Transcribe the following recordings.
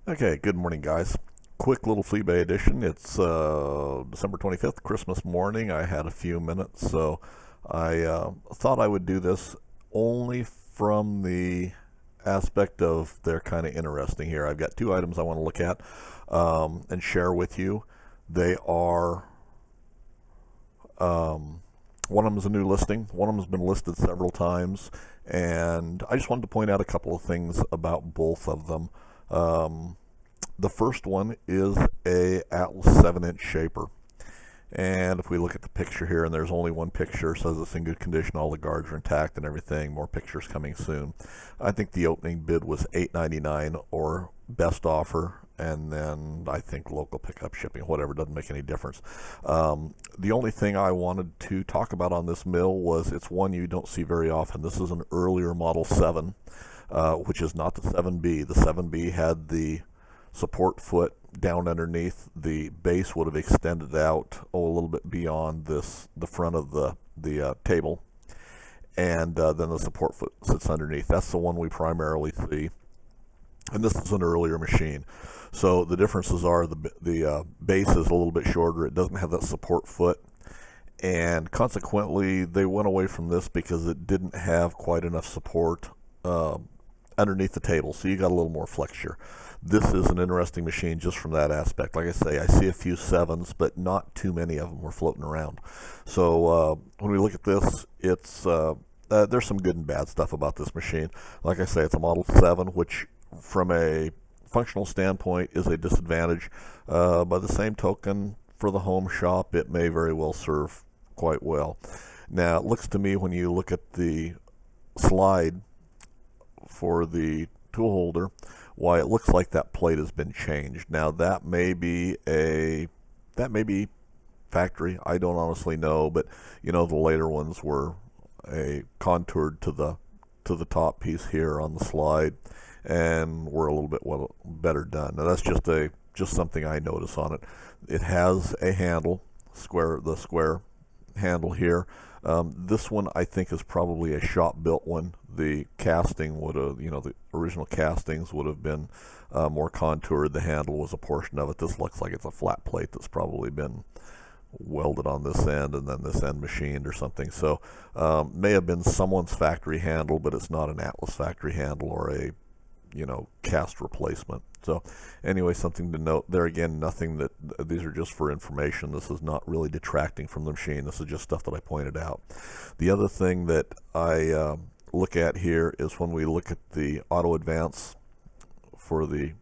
Okay, good morning, guys. Quick little Fleabay edition. It's December 25th, Christmas morning. I had a few minutes, so I thought I would do this only from the aspect of they're kind of interesting here. I've got two items I want to look at and share with you. They are, one of them is a new listing, one of them has been listed several times, and I just wanted to point out a couple of things about both of them. The first one is a Atlas 7-inch shaper. And if we look at the picture here, and there's only one picture, says it's in good condition, all the guards are intact and everything, more pictures coming soon. I think the opening bid was $8.99 or best offer, and then I think local pickup shipping, whatever, doesn't make any difference. The only thing I wanted to talk about on this mill was it's one you don't see very often. This is an earlier Model 7, which is not the 7B. The 7B had the support foot down underneath. The base would have extended out a little bit beyond the front of the table, and then the support foot sits underneath. That's the one we primarily see, and this is an earlier machine. So the differences are the base is a little bit shorter. It doesn't have that support foot, and consequently they went away from this because it didn't have quite enough support underneath the table, so you got a little more flexure. This is an interesting machine just from that aspect. Like I say, I see a few 7s, but not too many of them were floating around. So when we look at this, it's there's some good and bad stuff about this machine. Like I say, it's a Model 7, which from a functional standpoint is a disadvantage. By the same token, for the home shop, it may very well serve quite well. Now, it looks to me, when you look at the slide for the tool holder, why it looks like that plate has been changed. Now that may be factory. I don't honestly know, but you know, the later ones were a contoured to the top piece here on the slide, and were a little bit better done. Now that's just something I notice on it. It has a handle, the square handle here. This one I think is probably a shop built one. The casting would have, the original castings would have been more contoured. The handle was a portion of it. This looks like it's a flat plate that's probably been welded on this end and then this end machined or something. So may have been someone's factory handle, but it's not an Atlas factory handle or a cast replacement. So anyway, something to note there. Again, nothing that these are just for information. This is not really detracting from the machine. This is just stuff that I pointed out. The other thing that I look at here is when we look at the auto advance for the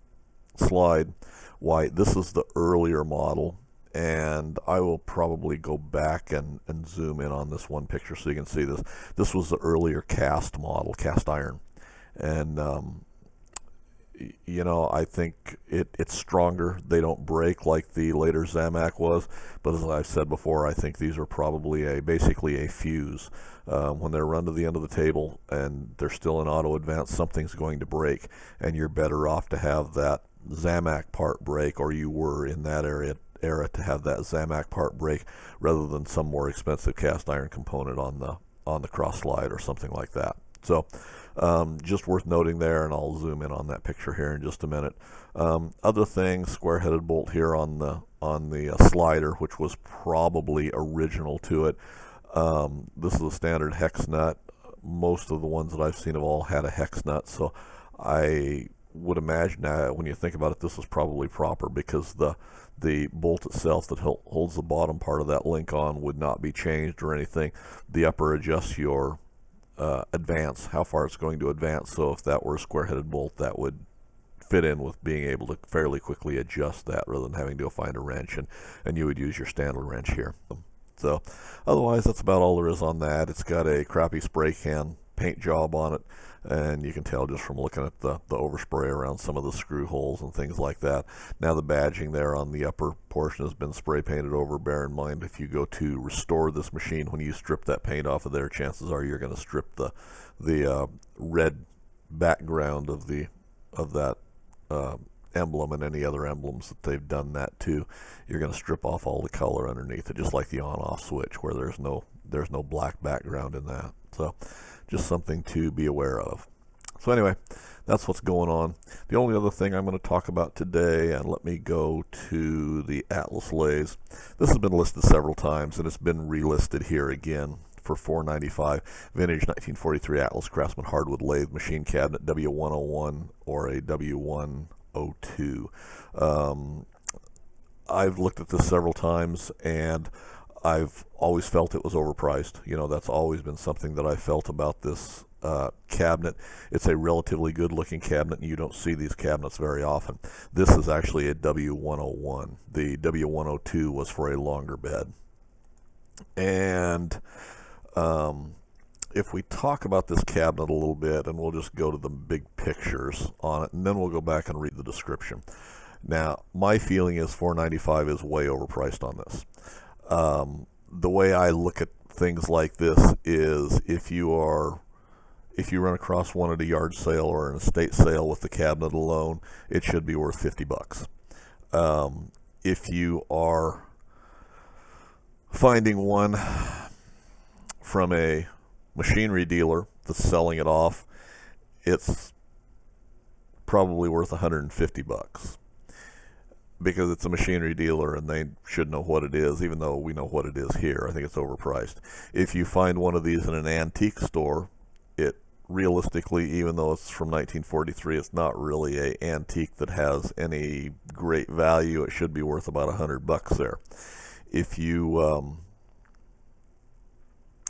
slide, why this is the earlier model, and I will probably go back and zoom in on this one picture so you can see this. This was the earlier cast model, cast iron, and I think it's stronger. They don't break like the later Zamac was, but as I've said before, I think these are probably basically a fuse. When they're run to the end of the table and they're still in auto advance, something's going to break, and you're better off to have that Zamac part break, or you were in that era to have that Zamac part break, rather than some more expensive cast iron component on the cross slide or something like that. So just worth noting there, and I'll zoom in on that picture here in just a minute. Other things, square-headed bolt here on the slider, which was probably original to it. This is a standard hex nut. Most of the ones that I've seen have all had a hex nut, so I would imagine when you think about it, this is probably proper, because the bolt itself that holds the bottom part of that link on would not be changed or anything. The upper adjusts your advance, how far it's going to advance. So if that were a square-headed bolt, that would fit in with being able to fairly quickly adjust that, rather than having to go find a wrench, and you would use your standard wrench here. So otherwise, that's about all there is on that. It's got a crappy spray can paint job on it, and you can tell just from looking at the overspray around some of the screw holes and things like that. Now the badging there on the upper portion has been spray painted over. Bear in mind, if you go to restore this machine, when you strip that paint off of there, chances are you're going to strip the red background of that emblem, and any other emblems that they've done that to. You're going to strip off all the color underneath it, just like the on-off switch, where there's no black background in that. So just something to be aware of. So anyway, that's what's going on. The only other thing I'm going to talk about today, and let me go to the Atlas lathes. This has been listed several times, and it's been relisted here again for $495. Vintage 1943 Atlas Craftsman hardwood lathe machine cabinet, W101 or a W102. I've looked at this several times, and I've always felt it was overpriced. You know, that's always been something that I felt about this cabinet. It's a relatively good looking cabinet, and you don't see these cabinets very often. This is actually a W101. The W102 was for a longer bed. And if we talk about this cabinet a little bit, and we'll just go to the big pictures on it, and then we'll go back and read the description. Now, my feeling is $495 is way overpriced on this. The way I look at things like this is if you run across one at a yard sale or an estate sale with the cabinet alone, it should be worth $50. If you are finding one from a machinery dealer that's selling it off, it's probably worth $150 because it's a machinery dealer and they should know what it is, even though we know what it is here. I think it's overpriced. If you find one of these in an antique store, it realistically, even though it's from 1943, it's not really an antique that has any great value. It should be worth about $100 there. If you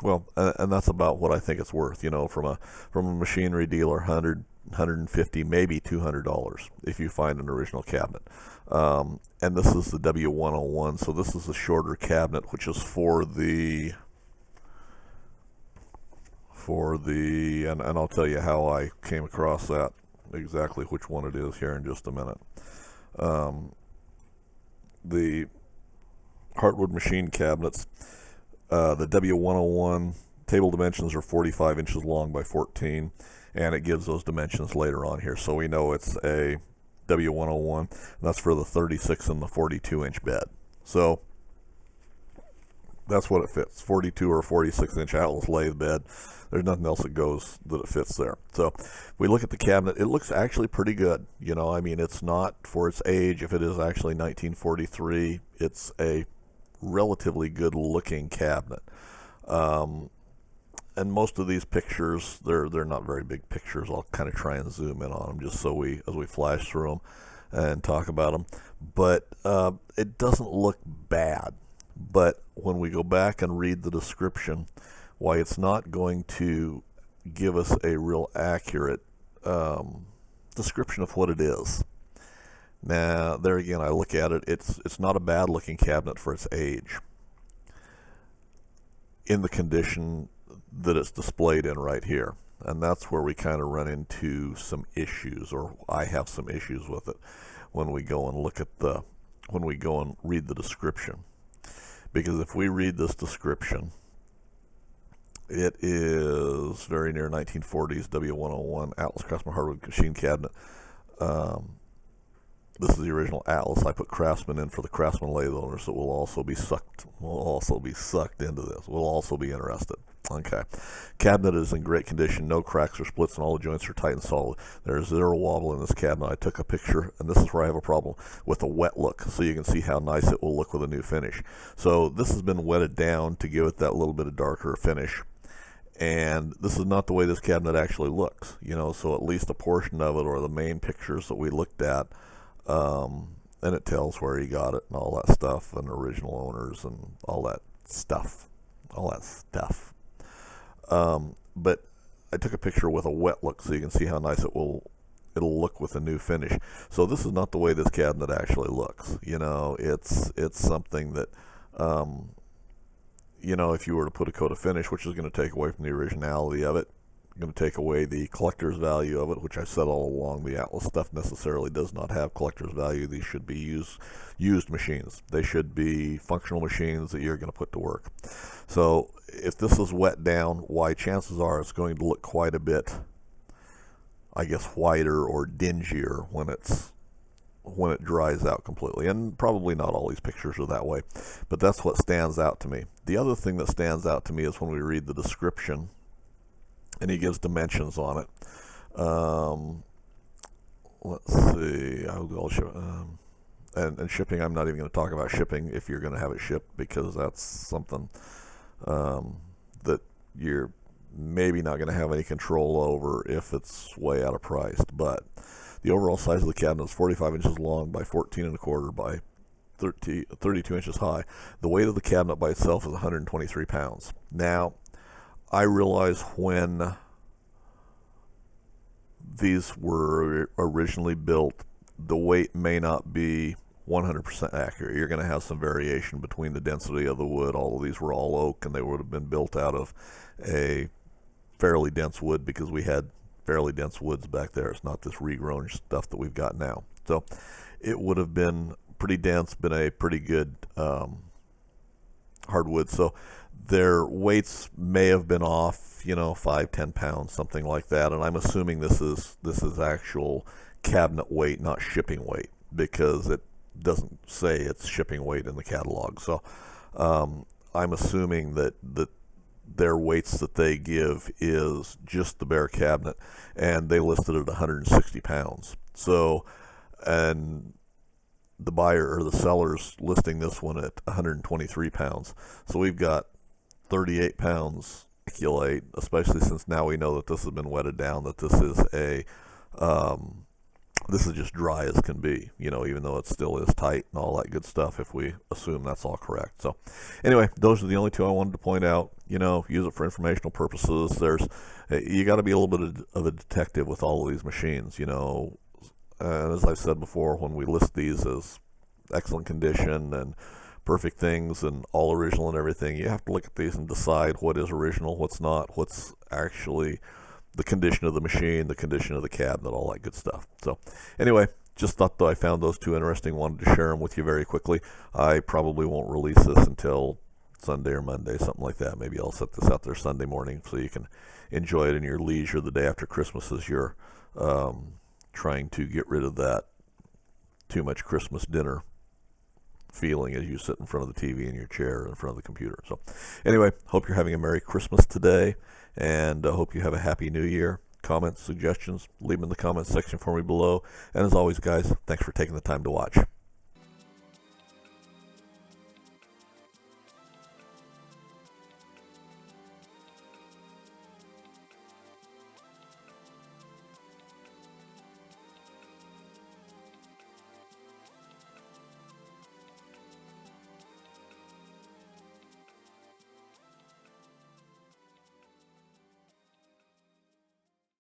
well, and that's about what I think it's worth, you know, from a machinery dealer, 100, 150, maybe $200 if you find an original cabinet. And this is the W101, so this is a shorter cabinet, which is for the and I'll tell you how I came across that, exactly which one it is here in just a minute. The hardwood machine cabinets, the W101 table dimensions are 45 inches long by 14, and it gives those dimensions later on here, so we know it's a W101, and that's for the 36 and the 42 inch bed. So that's what it fits, 42 or 46 inch Atlas lathe bed. There's nothing else that it fits there. So if we look at the cabinet, it looks actually pretty good. You know, I mean, it's not, for its age, if it is actually 1943, it's a relatively good looking cabinet. And most of these pictures, they're not very big pictures. I'll kind of try and zoom in on them just so as we flash through them and talk about them. But it doesn't look bad. But when we go back and read the description, why it's not going to give us a real accurate description of what it is. Now, there again, I look at it, it's not a bad looking cabinet for its age in the condition that it's displayed in right here. And that's where we kind of run into some issues, or I have some issues with it when we go and read the description. Because if we read this description, it is very near 1940s W101 Atlas Craftsman hardwood machine cabinet. This is the original Atlas. I put Craftsman in for the Craftsman lathe owners that will also be sucked into this. Will also be interested. Okay. Cabinet is in great condition, no cracks or splits, and all the joints are tight and solid. There's zero wobble in this cabinet. I took a picture, and this is where I have a problem with a wet look, so you can see how nice it will look with a new finish. So this has been wetted down to give it that little bit of darker finish. And this is not the way this cabinet actually looks, you know, so at least a portion of it, or the main pictures that we looked at, and it tells where he got it and all that stuff, and original owners and all that stuff. But I took a picture with a wet look so you can see how nice it'll look with a new finish. So this is not the way this cabinet actually looks. You know, it's something that, you know, if you were to put a coat of finish, which is going to take away from the originality of it, going to take away the collector's value of it, which I said all along, the Atlas stuff necessarily does not have collector's value. These should be used machines. They should be functional machines that you're going to put to work. So if this is wet down, why, chances are it's going to look quite a bit, I guess, whiter or dingier when it dries out completely. And probably not all these pictures are that way, but that's what stands out to me. The other thing that stands out to me is when we read the description, and he gives dimensions on it. Um, let's see. I'll show. And shipping, I'm not even going to talk about shipping if you're going to have it shipped, because that's something that you're maybe not going to have any control over if it's way out of price. But the overall size of the cabinet is 45 inches long by 14 and a quarter by 32 inches high. The weight of the cabinet by itself is 123 pounds. Now, I realize when these were originally built, the weight may not be 100% accurate. You're going to have some variation between the density of the wood. All of these were all oak, and they would have been built out of a fairly dense wood, because we had fairly dense woods back there. It's not this regrown stuff that we've got now. So it would have been pretty dense, been a pretty good hardwood. So their weights may have been off, 5-10 pounds, something like that. And I'm assuming this is actual cabinet weight, not shipping weight, because it doesn't say it's shipping weight in the catalog. So I'm assuming that their weights that they give is just the bare cabinet, and they listed it at 160 pounds. So, and the buyer or the seller's listing this one at 123 pounds. So we've got 38 pounds calculate, especially since now we know that this has been wetted down, that this is this is just dry as can be, even though it still is tight and all that good stuff, if we assume that's all correct. So anyway, those are the only two I wanted to point out. Use it for informational purposes. You got to be a little bit of a detective with all of these machines, and as I've said before, when we list these as excellent condition and perfect things and all original and everything, you have to look at these and decide what is original, what's not, what's actually the condition of the machine, the condition of the cabinet, all that good stuff. So anyway, just thought that I found those two interesting, wanted to share them with you very quickly. I probably won't release this until Sunday or Monday, something like that. Maybe I'll set this out there Sunday morning so you can enjoy it in your leisure the day after Christmas, as you're trying to get rid of that too much Christmas dinner feeling as you sit in front of the TV in your chair in front of the computer. So anyway, hope you're having a Merry Christmas today, and I hope you have a Happy New Year. Comments, suggestions, leave them in the comments section for me below. And as always, guys, thanks for taking the time to watch.